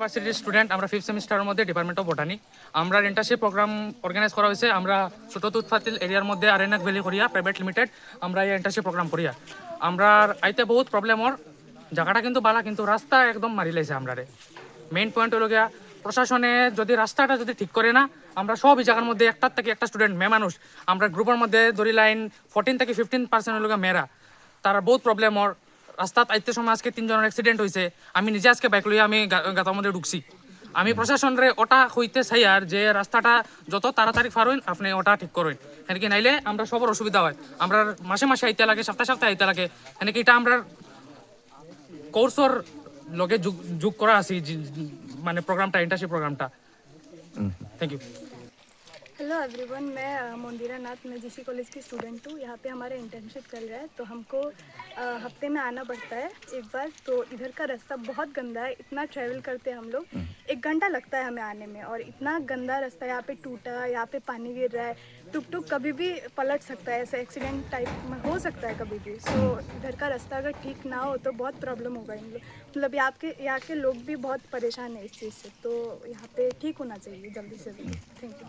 ইউনিভার্সিটির স্টুডেন্ট, আমরা 5th সেমিস্টারের মধ্যে ডিপার্টমেন্ট অফ বটানি। আমরা ইন্টার্নশিপ প্রোগ্রাম অর্গানাইজ করা হয়েছে। আমরা ছোট তুৎফাতিল এরিয়ার মধ্যে আরেনাক ভ্যালি করিয়া প্রাইভেট লিমিটেড আমরা এই ইন্টার্নশিপ প্রোগ্রাম করিয়া। আমরা আইতে বহুত প্রবলেমর, জায়গাটা কিন্তু বালা, কিন্তু রাস্তা একদম মারি লাইছে। আমরা মেইন পয়েন্ট হলো গিয়া প্রশাসনে যদি রাস্তাটা যদি ঠিক করে না, আমরা সব এই জায়গার মধ্যে একটার থেকে একটা স্টুডেন্ট মেয়ে মানুষ, আমরা গ্রুপের মধ্যে ধরি লাইন 14 থেকে 15% হলো মেয়েরা, তারা বহুত প্রবলেমর। রাস্তাত আইতে সময় আজকে 3 জনের অ্যাক্সিডেন্ট হয়েছে। আমি নিজে আজকে বাইক লইয়া আমি গাতার মধ্যে ঢুকছি। আমি প্রশাসনরে ওটা হইতে চাই আর যে রাস্তাটা যত তাড়াতাড়ি পারুন আপনি ওটা ঠিক করুন, কি নাইলে আমরা সবার অসুবিধা হয়। আমরা মাসে মাসে আইতে লাগে, সপ্তাহে সপ্তাহে আইতে লাগে, কি এটা আমরা কোর্সর লগে যোগ করা আছি, মানে প্রোগ্রামটা, ইন্টার্নশিপ প্রোগ্রামটা। Thank you. हेलो एवरीवन, मैं मंदिरा नाथ, मैं जीसी कॉलेज की स्टूडेंट हूँ। यहाँ पे हमारा इंटर्नशिप चल रहा है, तो हमको हफ्ते में आना पड़ता है एक बार। तो इधर का रास्ता बहुत गंदा है, इतना ट्रैवल करते हैं हम लोग, 1 घंटा लगता है हमें आने में। और इतना गंदा रास्ता, यहाँ पे टूटा, यहाँ पे पानी गिर रहा है, टुक टुक कभी भी पलट सकता है, ऐसा एक्सीडेंट टाइप में हो सकता है कभी भी। सो इधर का रास्ता अगर ठीक ना हो तो बहुत प्रॉब्लम होगा इन लोग, मतलब यहाँ के लोग भी बहुत परेशान है इस चीज़ से। तो यहाँ पे ठीक होना चाहिए जल्दी से जल्दी। Thank you.